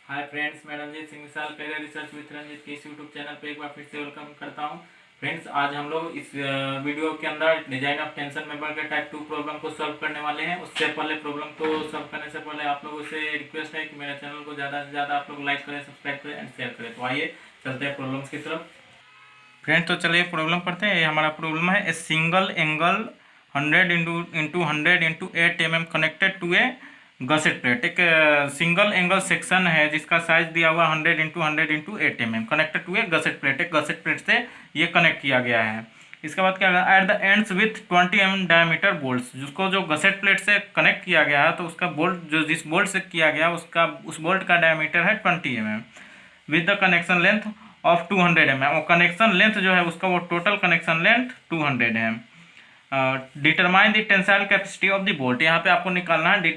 Hi friends, मैं रंजीत सिंह साल पहले रिसर्च विथ रंजीत के इस यूट्यूब चैनल पे एक बार फिर से वेलकम करता हूं। फ्रेंड्स, आज हम लोग इस वीडियो के अंदर डिजाइन ऑफ टेंशन मेंबर के टाइप 2 प्रॉब्लम को सॉल्व करने वाले हैं। उससे पहले प्रॉब्लम को सॉल्व करने से पहले आप लोगों से रिक्वेस्ट है कि मेरे चैनल को ज़्यादा से ज़्यादा आप लोग लाइक करें, सब्सक्राइब करें एंड शेयर करें। तो आइए चलते हैं प्रॉब्लम्स की तरफ। फ्रेंड्स, तो चलिए प्रॉब्लम पढ़ते हैं। ये हमारा प्रॉब्लम है, a single angle 100 × 8 mm connected to a gusset plate. एक सिंगल एंगल सेक्शन है जिसका साइज दिया हुआ 100 × 8 mm connected to a gusset plate. एक गसेट प्लेट से ये कनेक्ट किया गया है। इसके बाद क्या at the ends with 20 mm diameter bolts, जिसको जो गसेट प्लेट से कनेक्ट किया गया है तो उसका बोल्ट जो जिस बोल्ट से किया गया उसका उस बोल्ट का डायमीटर है 20 mm with the connection length of 200 mm। और कनेक्शन लेंथ जो है उसका वो टोटल कनेक्शन लेंथ 200 है। Determine the tensile capacity of the bolt. यहाँ पे आपको निकालना है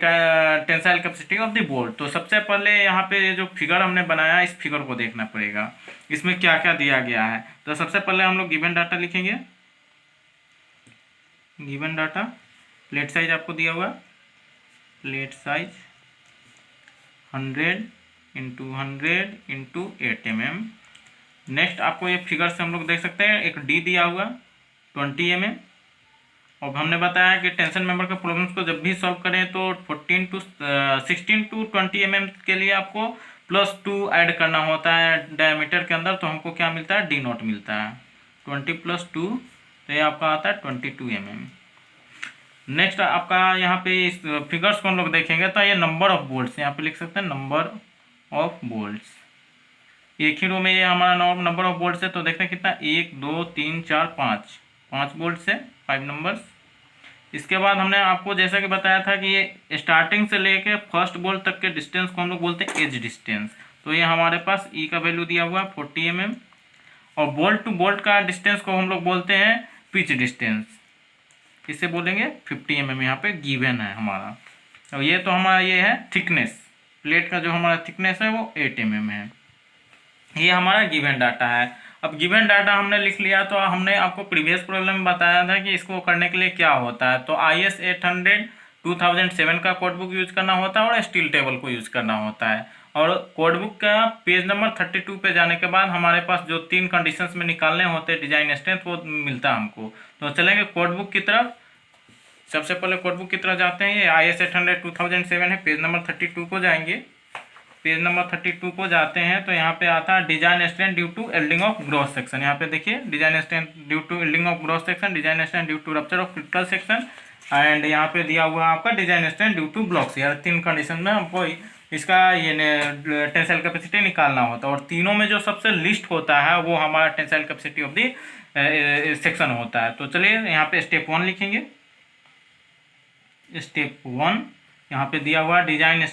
tensile capacity of the bolt. तो सबसे पहले यहाँ पे जो फिगर हमने बनाया इस फिगर को देखना पड़ेगा, इसमें क्या क्या दिया गया है। तो सबसे पहले हम लोग गिवन डाटा लिखेंगे। गिवन डाटा, प्लेट साइज आपको दिया हुआ, प्लेट साइज 100 × 100 × 8 mm। नेक्स्ट आपको ये फिगर से हम लोग देख सकते हैं एक डी दिया हुआ 20 mm। और हमने बताया कि टेंशन मेंबर के प्रॉब्लम्स को जब भी सॉल्व करें तो 16 to 20 mm के लिए आपको +2 ऐड करना होता है डायमीटर के अंदर। तो हमको क्या मिलता है, डी नॉट मिलता है। 20 + 2 तो ये आपका आता है 22 mm। नेक्स्ट आपका यहाँ पे इस फिगर्स को हम लोग देखेंगे तो ये नंबर ऑफ बोल्ट्स यहाँ पे लिख सकते हैं, नंबर ऑफ बोल्ट्स। एक ही रो में ये हमारा नंबर ऑफ बोल्ट्स है। तो देखते हैं कितना, 1 2 3 4 5 बोल्ट्स है, 5 नंबर्स। इसके बाद हमने आपको जैसा कि बताया था कि ये स्टार्टिंग से लेके फर्स्ट बोल्ट तक के डिस्टेंस को हम लोग बोलते हैं एज डिस्टेंस। तो ये हमारे पास ई का वैल्यू दिया हुआ है 40 mm। और बोल्ट टू बोल्ट का डिस्टेंस को हम लोग बोलते हैं पिच डिस्टेंस, इसे बोलेंगे 50 mm। यहाँ पे गिवन है हमारा। और ये तो हमारा ये है थिकनेस, प्लेट का जो हमारा थिकनेस है वो 8 mm है। ये हमारा गिवन डाटा है। अब गिवन डाटा हमने लिख लिया तो हमने आपको प्रीवियस प्रॉब्लम में बताया था कि इसको करने के लिए क्या होता है। तो IS 800 2007 का कोड बुक यूज करना होता है और स्टील टेबल को यूज करना होता है। और कोड बुक का पेज नंबर 32 पे जाने के बाद हमारे पास जो 3 कंडीशंस में निकालने होते हैं डिजाइन स्ट्रेंथ वो मिलता है हमको। तो चलेंगे कोड बुक की तरफ। सबसे पहले कोड बुक की तरफ जाते हैं। ये IS 800 2007 है, पेज नंबर 32 को जाएंगे। पेज नंबर 32 को जाते हैं तो यहाँ पे आता है design strength due to yielding of gross section. यहाँ पे देखिए design strength due to yielding of gross section, design strength due to rupture of critical section and यहाँ पे दिया हुआ है आपका design strength due to blocks. यार 3 कंडीशन में हमको इसका ये टेंसाइल कैपेसिटी निकालना होता है। और तीनों में जो सबसे लिस्ट होता है वो हमारा tensile capacity of the section होता है। तो चलिए यहाँ पे स्टेप 1 लिखेंगे। स्टेप 1 यहाँ पे दिया हुआ design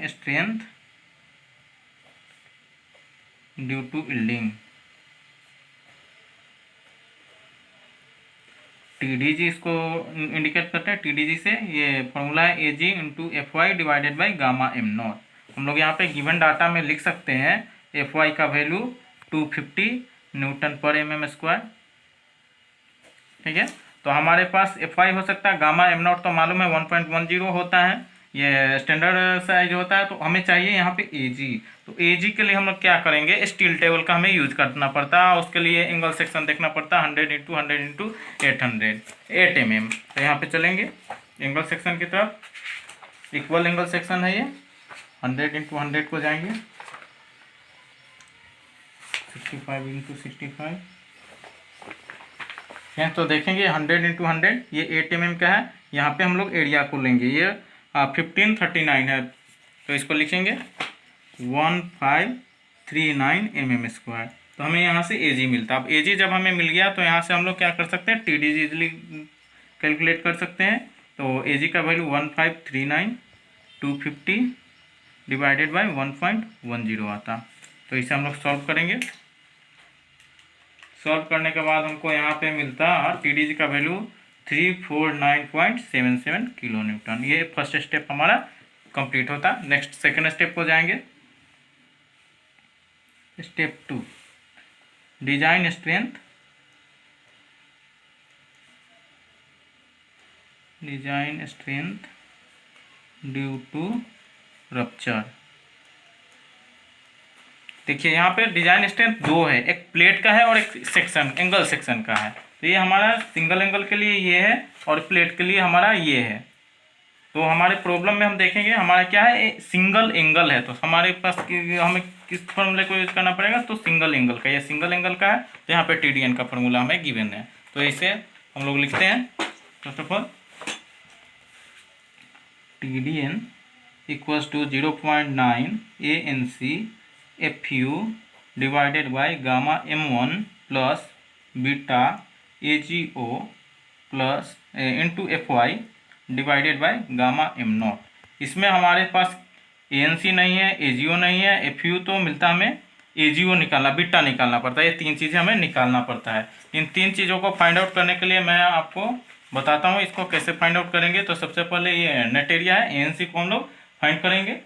strength due to yielding, TDG इसको इंडिकेट करते हैं। TDG से ये फॉर्मूला है AG × FY divided by gamma m0। हम लोग यहाँ पे गिवन डाटा में लिख सकते हैं FY का वैल्यू 250 Nm/mm²। ठीक है, तो हमारे पास FY हो सकता है, गामा m0 तो मालूम है 1.10 होता है, ये स्टैंडर्ड साइज होता है। तो हमें चाहिए यहाँ पे AG। तो AG के लिए हम लोग क्या करेंगे, स्टील टेबल का हमें यूज करना पड़ता है। उसके लिए एंगल सेक्शन देखना पड़ता है 100 × 100 × 8 mm। तो यहाँ पे चलेंगे एंगल सेक्शन की तरफ। इक्वल एंगल सेक्शन है ये, 100 × 100 को जाएंगे, 65 × 65 है। तो देखेंगे 100 × 100 ये 8 mm का है। यहाँ पे हम लोग एरिया को लेंगे, ये 1539 है तो इसको लिखेंगे 1539 mm²। तो हमें यहाँ से AG मिलता है। अब AG जब हमें मिल गया तो यहाँ से हम लोग क्या कर सकते हैं, TDG इजली कैलकुलेट कर सकते हैं। तो AG का वैल्यू 1539 250 डिवाइडेड बाई 1.10 आता। तो इसे हम लोग सॉल्व करेंगे। सॉल्व करने के बाद हमको यहाँ पे मिलता है TDG का वैल्यू 349.77 किलो न्यूटन। ये फर्स्ट स्टेप हमारा कंप्लीट होता। नेक्स्ट सेकंड स्टेप को जाएंगे। Step 2 design strength due to rupture. देखिए यहाँ पे डिजाइन स्ट्रेंथ दो है, एक प्लेट का है और एक सेक्शन एंगल सेक्शन का है। तो ये हमारा सिंगल एंगल के लिए ये है और प्लेट के लिए हमारा ये है। तो हमारे प्रॉब्लम में हम देखेंगे हमारा क्या है, सिंगल एंगल है। तो हमारे पास हमें किस फॉर्मूले को यूज करना पड़ेगा, तो सिंगल एंगल का। ये सिंगल एंगल का है तो यहाँ पे TDN का फॉर्मूला हमें गिवन है। तो इसे हम लोग लिखते हैं first of all TDN equals to 0.9 ANC FU divided by gamma M1 plus beta AGO plus into FY divided by gamma M0। इसमें हमारे पास ANC नहीं है, AGO नहीं है, FU तो मिलता हमें AGO निकालना, बीटा निकालना पड़ता है। ये तीन चीज़ें हमें निकालना पड़ता है। इन तीन चीज़ों को फाइंड आउट करने के लिए मैं आपको बताता हूँ इसको कैसे फाइंड आउट करेंगे। तो सबसे पहले ये नेट एरिया है, ANC को हम लोग फाइंड करेंगे।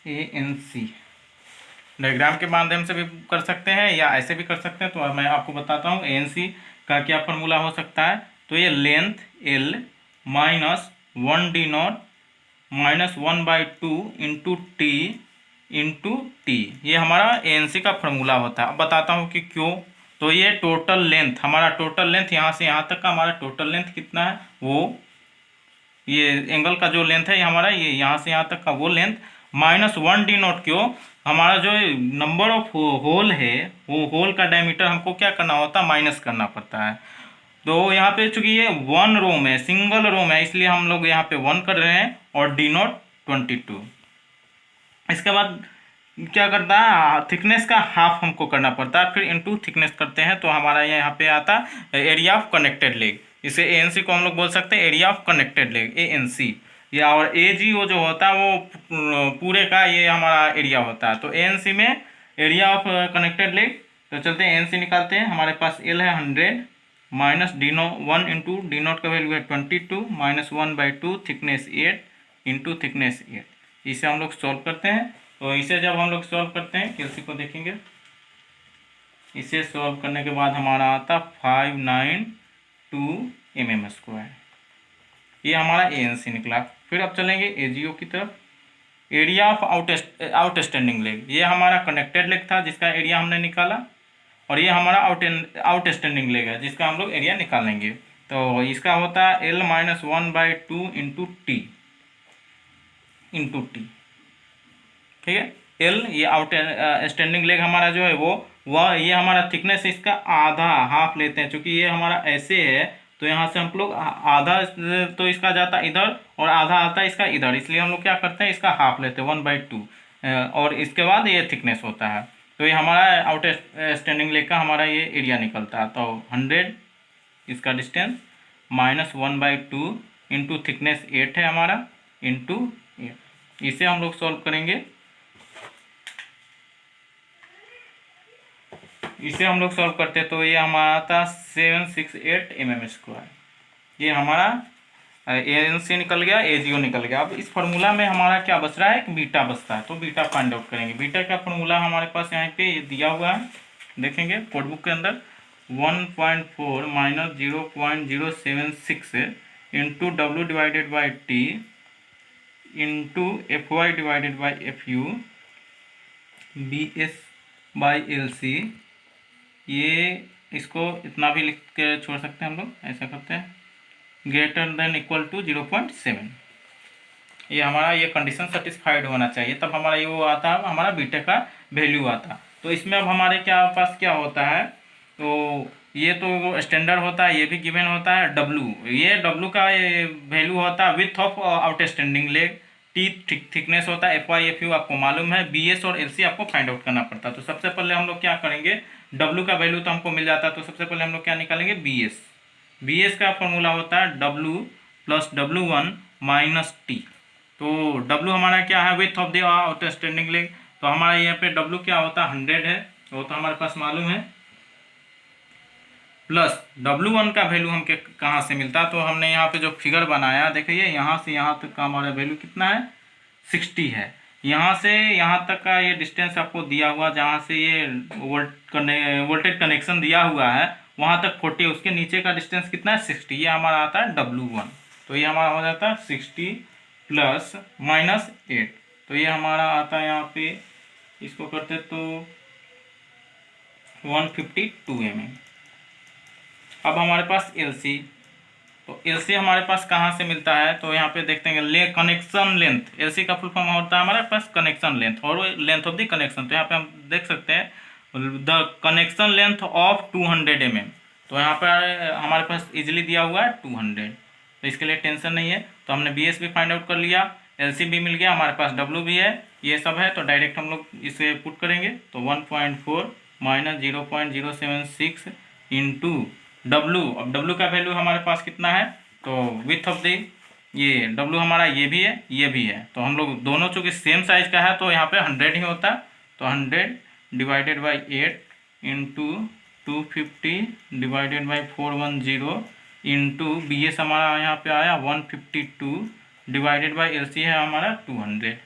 ANC डायग्राम के माध्यम से भी कर सकते हैं या ऐसे भी कर सकते हैं। तो मैं आपको बताता हूँ ANC का क्या फॉर्मूला हो सकता है। तो ये length L minus 1D0 minus 1/2 into T into T, ये हमारा ANC का फॉर्मूला होता है। अब बताता हूँ कि क्यों। तो ये टोटल लेंथ, हमारा टोटल लेंथ यहाँ से यहाँ तक का हमारा टोटल लेंथ कितना है, वो ये एंगल का जो लेंथ है हमारा, ये यहाँ से यहाँ तक का वो लेंथ माइनस 1D0। क्यों, हमारा जो नंबर ऑफ होल है वो होल का डायमीटर हमको क्या करना होता है, माइनस करना पड़ता है। तो यहाँ पे चूंकि ये वन रोम है, सिंगल रोम है, इसलिए हम लोग यहाँ पे 1 कर रहे हैं और D0 22। इसके बाद क्या करता है, थिकनेस का हाफ हमको करना पड़ता है, फिर इनटू थिकनेस करते हैं। तो हमारा यहाँ पे आता है एरिया ऑफ कनेक्टेड लेग। इसे ANC को हम लोग बोल सकते हैं area of connected leg, ANC। या और AGO जो होता है वो पूरे का ये हमारा एरिया होता है। तो ANC में एरिया ऑफ कनेक्टेड लेग। तो चलते हैं ANC निकालते हैं। हमारे पास L है 100 माइनस D0 1 इंटू D0 का वैल्यू है 22 माइनस 1/2 थिकनेस 8 इंटू थिकनेस 8। इसे हम लोग सॉल्व करते हैं। तो इसे जब हम लोग सॉल्व करते हैं, कैलसी को देखेंगे, इसे सॉल्व करने के बाद हमारा आता 592 mm²। ये हमारा ANC निकला। फिर अब चलेंगे AGO की तरफ। एरिया ऑफ आउटस्टैंडिंग लेग, ये हमारा कनेक्टेड लेग था जिसका एरिया हमने निकाला, और ये हमारा आउटस्टैंडिंग लेग है जिसका हम लोग एरिया निकालेंगे। तो इसका होता है L minus 1/2 into T into T। ठीक है, L ये आउटस्टैंडिंग लेग हमारा जो है वह ये हमारा थिकनेस इसका आधा हाफ लेते हैं। चूंकि ये हमारा ऐसे है तो यहाँ से हम लोग आधा तो इसका जाता इधर और आधा आता है इसका इधर, इसलिए हम लोग क्या करते हैं इसका हाफ लेते हैं 1/2, और इसके बाद ये थिकनेस होता है। तो ये हमारा आउटस्टैंडिंग लेग का हमारा ये एरिया निकलता है। तो 100 इसका डिस्टेंस माइनस 1/2 इंटू थिकनेस 8 है हमारा इंटू 8। इसे हम लोग सॉल्व करेंगे। इसे हम लोग सॉल्व करते हैं तो ये हमारा था 768 mm²। ये हमारा ANC निकल गया, AGO निकल गया। अब इस फार्मूला में हमारा क्या बच रहा है, एक बीटा बचता है। तो बीटा फाइंड आउट करेंगे। बीटा का फार्मूला हमारे पास यहाँ पे दिया हुआ है, देखेंगे कोड बुक के अंदर 1.4 minus 0.076 into W divided by T into FY divided by FU BS by LC। ये इसको इतना भी लिख के छोड़ सकते हैं हम लोग, ऐसा करते हैं ग्रेटर देन इक्वल टू 0.7। ये हमारा ये कंडीशन सेटिस्फाइड होना चाहिए, तब हमारा ये वो आता है, हमारा बीटा का वैल्यू आता। तो इसमें अब हमारे पास क्या होता है, तो ये तो स्टैंडर्ड होता है, ये भी गिवन होता है W। ये W का ये वैल्यू होता है width of outstanding leg. T thickness होता है, FY FU आपको मालूम है, BS और LC आपको फाइंड आउट करना पड़ता है। तो सबसे पहले हम लोग क्या करेंगे, W का वैल्यू तो हमको मिल जाता है, तो सबसे पहले हम लोग क्या निकालेंगे, BS का फॉर्मूला होता है W plus W1 minus T। तो W हमारा क्या है, width of the outstanding leg. तो हमारा यहाँ पे W क्या होता है 100 है, वो तो हमारे पास मालूम है, प्लस W1 का वैल्यू हम कहाँ से मिलता है। तो हमने यहाँ पे जो फिगर बनाया देखिए, यहाँ से यहाँ तक का हमारा वैल्यू कितना है 60 है। यहाँ से यहाँ तक का ये डिस्टेंस आपको दिया हुआ, जहाँ से ये वोल्टेज कनेक्शन दिया हुआ है वहाँ तक 40, उसके नीचे का डिस्टेंस कितना है 60, ये हमारा आता है W1। तो ये हमारा हो जाता है 60 प्लस माइनस 8, तो ये हमारा आता है यहाँ पे, इसको करते तो 152 mm। अब हमारे पास LC, तो LC हमारे पास कहाँ से मिलता है, तो यहाँ पे देखते हैं कनेक्शन लेंथ। LC का फुल फॉर्म होता है हमारे पास कनेक्शन लेंथ और लेंथ ऑफ द कनेक्शन। तो यहाँ पे हम देख सकते हैं the connection length of 200 mm, तो यहाँ पर हमारे पास इजीली दिया हुआ है 200, तो इसके लिए टेंशन नहीं है। तो हमने BS भी फाइंड आउट कर लिया, LC भी मिल गया, हमारे पास W भी है, ये सब है। तो डायरेक्ट हम लोग इसे पुट करेंगे, तो 1.4 माइनस 0.076 इंटू W। अब W का वैल्यू हमारे पास कितना है, तो विथ ऑफ द ये W हमारा ये भी है, ये भी है, तो हम लोग दोनों चूँकि सेम साइज का है तो यहाँ पे 100 ही होता है। तो 100 divided by 8 into 250 divided by 410 into BS हमारा यहाँ पे आया 152 डिवाइडेड बाई LC है हमारा 200।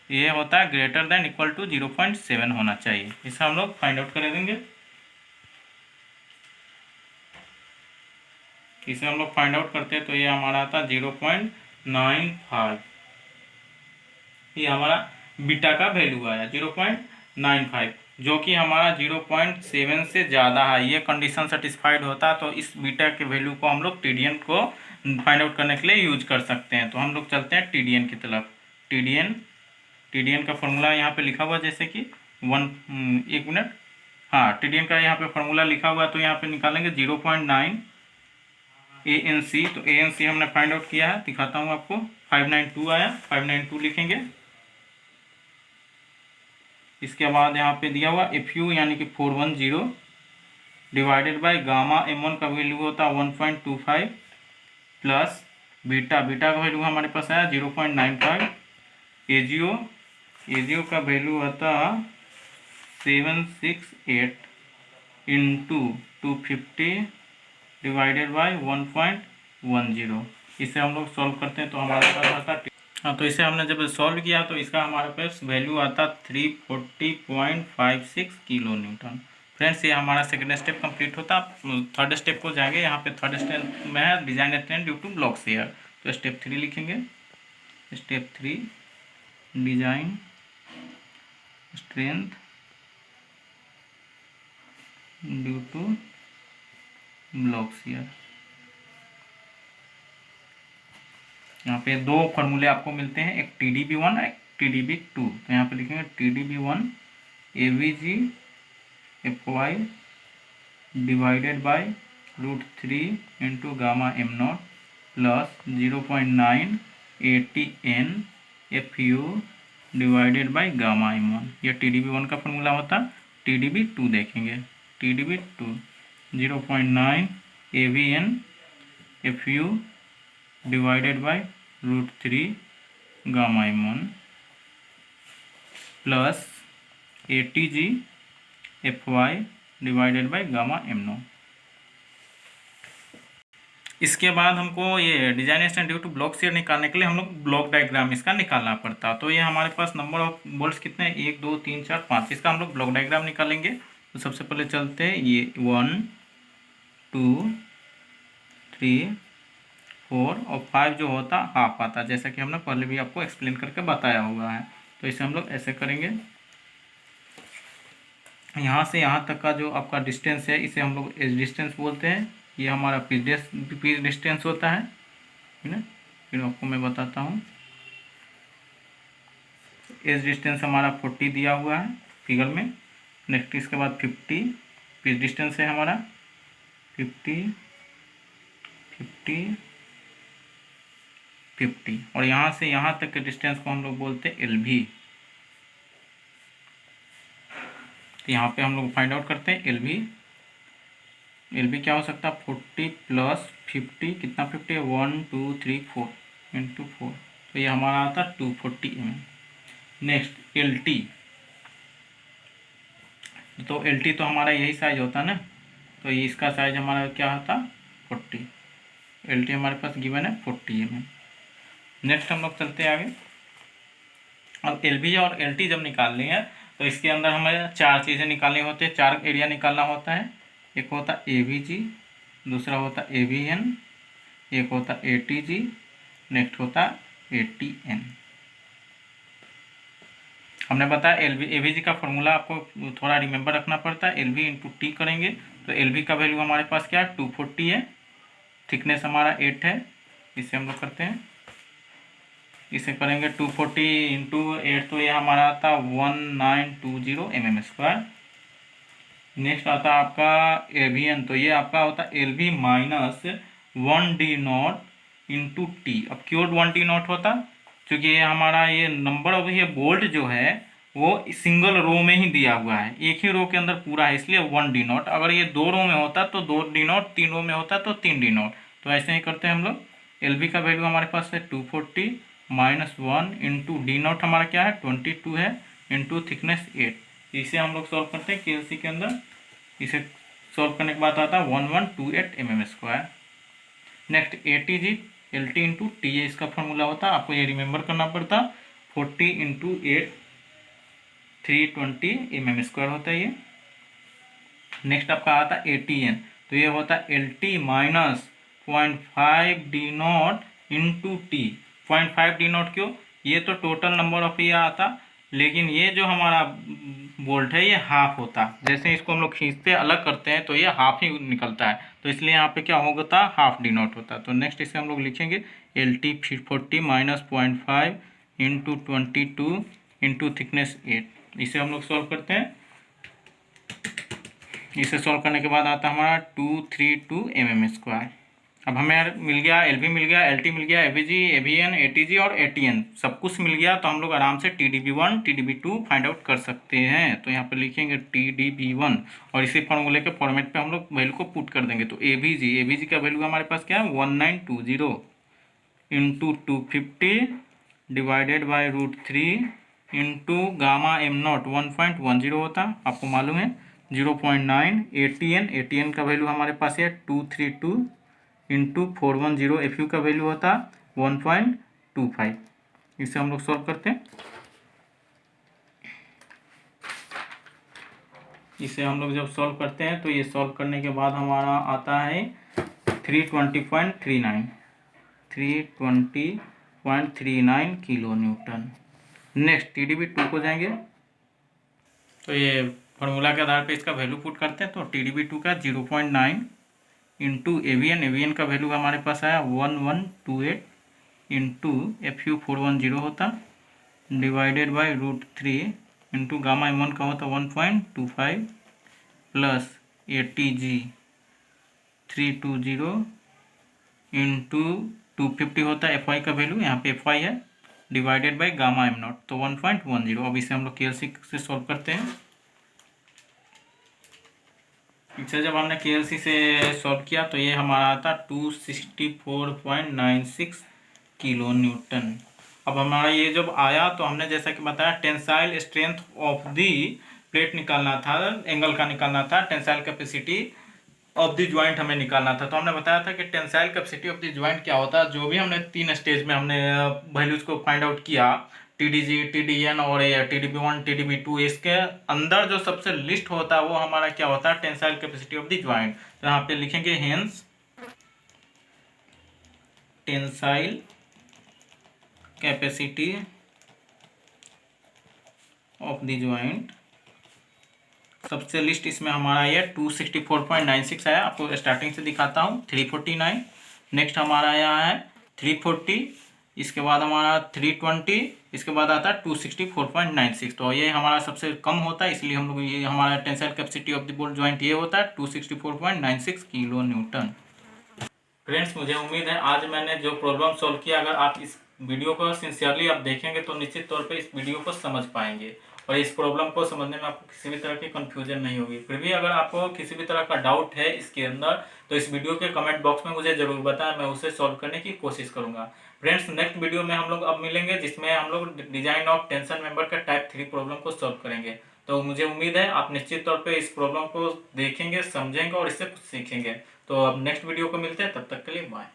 ये होता है ग्रेटर देन इक्वल टू 0.7 होना चाहिए। इसे हम लोग फाइंड आउट कर देंगे। इसे हम लोग फाइंड आउट करते हैं तो ये हमारा आता 0.95, ये हमारा बीटा का वैल्यू आया 0.95, जो कि हमारा 0.7 से ज़्यादा है। ये कंडीशन सेटिस्फाइड होता है तो इस बीटा के वैल्यू को हम लोग TDN को फाइंड आउट करने के लिए यूज कर सकते हैं। तो हम लोग चलते हैं TDN की तरफ। TDN का फॉर्मूला यहाँ पे लिखा हुआ जैसे कि एक मिनट, हाँ TDN का यहाँ पे फॉर्मूला लिखा हुआ है, तो यहाँ पे निकालेंगे 0.9 ANC। तो ANC हमने फाइंड आउट किया है, दिखाता हूँ आपको, 592 आया, 592 लिखेंगे। इसके बाद यहाँ पे दिया हुआ FU यानी कि 410 डिवाइडेड बाय गामा M1 का वैल्यू होता है 1.25 प्लस बीटा का वैल्यू हमारे पास आया 0.95, AGO का वैल्यू आता 768 इंटू 250 डिवाइडेड बाय 1.10। इसे हम लोग सॉल्व करते हैं तो हमारे पास आता, हाँ तो इसे हमने जब सॉल्व किया तो इसका हमारे पास वैल्यू आता 340.56 किलो न्यूटन। फ्रेंड्स ये हमारा सेकंड स्टेप कंप्लीट होता। थर्ड स्टेप को जाएंगे, यहाँ पे थर्ड स्टेप में है design strength due to block shear. तो स्टेप 3 लिखेंगे, step 3 design strength due to block shear. यहाँ पे दो फॉर्मूले आपको मिलते हैं, एक TDB1 एक TDB2। तो यहाँ पे लिखेंगे TDB1 AVG FY divided by √3 into gamma M0 plus 0.9 ATN FU divided by gamma M1। ये TDB1 का फॉर्मूला होता। TDB2 देखेंगे, TDB2 0.9 AVN FU divided by √3 gamma M1 plus ATG FY divided by gamma M0। इसके बाद हमको ये design strength due to block shear निकालने के लिए हम लोग ब्लॉक डायग्राम इसका निकालना पड़ता। तो ये हमारे पास नंबर ऑफ बोल्ट्स कितने हैं, 1 2 3 4 5, इसका हम लोग ब्लॉक डायग्राम निकालेंगे। तो सबसे पहले चलते हैं, ये 1 2 3 4 और 5 जो होता हाफ आता, जैसा कि हमने पहले भी आपको एक्सप्लेन करके बताया हुआ है। तो इसे हम लोग ऐसे करेंगे, यहाँ से यहाँ तक का जो आपका डिस्टेंस है इसे हम लोग एज डिस्टेंस बोलते हैं। ये हमारा पिच डिस्टेंस होता है ना, फिर आपको मैं बताता हूँ। एज डिस्टेंस हमारा 40 दिया हुआ है फिगर में। नेक्स्ट इसके बाद 50 पिच डिस्टेंस है हमारा, 50 50 50, और यहाँ से यहाँ तक के डिस्टेंस को हम लोग बोलते हैं LV। तो यहाँ पे हम लोग फाइंड आउट करते हैं LV क्या हो सकता है, 40 प्लस 50, कितना 50 है, 1 2 3 4 इंटू 4, तो ये हमारा आता 240 mm। नेक्स्ट LT, तो LT तो हमारा यही साइज होता ना, तो ये इसका साइज हमारा क्या होता 40। LT हमारे पास गिवन है 40 mm। नेक्स्ट हम लोग चलते हैं आगे। अब LV और LT जब निकाल लिए हैं तो इसके अंदर हमें 4 चीज़ें निकालनी होती है, 4 एरिया निकालना होता है। एक होता AVG, दूसरा होता AVN, एक होता ATG नेक्स्ट होता ATN। हमने बताया एवीजी का फॉर्मूला आपको थोड़ा रिमेंबर रखना पड़ता है। LV इंटू टी करेंगे तो LV का वैल्यू हमारे पास क्या है 240 है, थिकनेस हमारा 8 है। इसे हम लोग करते हैं, इसे करेंगे 240 इंटू 8 तो ये हमारा आता 1920 mm²। नेक्स्ट आता आपका एवियन, तो ये आपका होता LV minus 1D0 into T. अब क्यों 1D0 होता, क्योंकि ये हमारा ये नंबर ऑफ ये बोल्ट जो है वो सिंगल रो में ही दिया हुआ है, एक ही रो के अंदर पूरा है, इसलिए 1D0। अगर ये 2 रो में होता तो 2D0, 3 रो में होता तो 3D0। तो ऐसे ही करते हैं हम लोग। LV का वैल्यू हमारे पास है 240 माइनस 1 इंटू D0 हमारा क्या है 22 है, इंटू थिकनेस 8। इसे हम लोग सॉल्व करते हैं KLC के अंदर। इसे सॉल्व करने के बाद आता है 1128 mm²। Next ATG LT into T, इसका फॉर्मूला होता है, आपको ये रिमेंबर करना पड़ता 40 इंटू 8 320 mm² होता है ये। नेक्स्ट आपका आता है ATN, तो ये होता है LT minus 0.5D0 into T. 0.5D0 क्यों, ये तो टोटल नंबर ऑफ ये आता, लेकिन ये जो हमारा बोल्ट है ये हाफ होता, जैसे इसको हम लोग खींचते अलग करते हैं तो ये हाफ ही निकलता है, तो इसलिए यहाँ पे क्या होगा हाफ D0 होता। तो नेक्स्ट इसे हम लोग लिखेंगे LT 40 minus 0.5 into 22 into thickness 8। इसे हम लोग सॉल्व करते हैं। इसे सॉल्व करने के बाद आता है हमारा 232 mm²। अब हमें मिल गया LV मिल गया, LT मिल गया, AVG, AVN, ATG और ATN सब कुछ मिल गया, तो हम लोग आराम से TDB1 TDB2 फाइंड आउट कर सकते हैं। तो यहाँ पर लिखेंगे TDB1 और इसी फॉर्मूले के फॉर्मेट पे हम लोग वैल्यू को पुट कर देंगे। तो AVG का वैल्यू हमारे पास क्या है 1920 into 250 divided by √3 into gamma M0 1.10 होता, आपको मालूम है 0.9। ATN का वैल्यू हमारे पास है 232 इंटू 410, FU का वैल्यू होता 1.25। इसे हम लोग सॉल्व करते हैं। इसे हम लोग जब सॉल्व करते हैं तो ये सॉल्व करने के बाद हमारा आता है 320.39 किलो न्यूटन। नेक्स्ट TDB2 को जाएंगे, तो ये फॉर्मूला के आधार पे इसका वैल्यू पुट करते हैं। तो TDB2 का 0.9 इंटू AVN का वैल्यू हमारे पास आया 1128 इंटू FU 410 होता, divided by √3 into gamma M1 का होता 1.25 प्लस ATG 320 इंटू 250 होता है FY का वैल्यू, यहाँ पे FY है, डिवाइडेड बाई गामा M0 तो 1.10। अब इसे हम लोग KLC से सॉल्व करते हैं। इसे जब हमने KLC से सॉल्व किया तो ये हमारा आता 264.96 किलो न्यूटन। अब हमारा ये जब आया तो हमने जैसा कि बताया tensile strength of the plate निकालना था, एंगल का निकालना था, tensile capacity of the joint हमें निकालना था। तो हमने बताया था कि tensile capacity of the joint क्या होता है, जो भी हमने 3 स्टेज में हमने वैल्यूज को फाइंड आउट किया, TDG, TDN और TDB1 TDB2, इसके अंदर जो सबसे लिस्ट होता है वो हमारा क्या होता है tensile capacity of the joint. तो यहाँ पे लिखेंगे hence tensile capacity of the joint, सबसे लिस्ट इसमें हमारा ये 264.96 आया, आपको स्टार्टिंग से दिखाता हूँ 349, नेक्स्ट हमारा यहाँ है 340, इसके बाद हमारा 320, इसके बाद आता है 264.96। तो ये हमारा सबसे कम होता है, इसलिए हम लोग ये हमारा tensile capacity of the bolt joint ये होता है 264.96 किलो न्यूटन। फ्रेंड्स, मुझे उम्मीद है आज मैंने जो प्रॉब्लम सॉल्व किया, अगर आप इस वीडियो को सिंसियरली आप देखेंगे तो निश्चित तौर पे इस वीडियो को समझ पाएंगे और इस प्रॉब्लम को समझने में आपको किसी भी तरह की कंफ्यूजन नहीं होगी। फिर भी अगर आपको किसी भी तरह का डाउट है इसके अंदर तो इस वीडियो के कमेंट बॉक्स में मुझे ज़रूर बताएं, मैं उसे सॉल्व करने की कोशिश करूँगा। फ्रेंड्स, नेक्स्ट वीडियो में हम लोग अब मिलेंगे जिसमें हम लोग डिजाइन ऑफ टेंशन मेंबर का टाइप 3 प्रॉब्लम को सॉल्व करेंगे। तो मुझे उम्मीद है आप निश्चित तौर पे इस प्रॉब्लम को देखेंगे, समझेंगे और इससे कुछ सीखेंगे। तो अब नेक्स्ट वीडियो को मिलते हैं, तब तक के लिए बाय।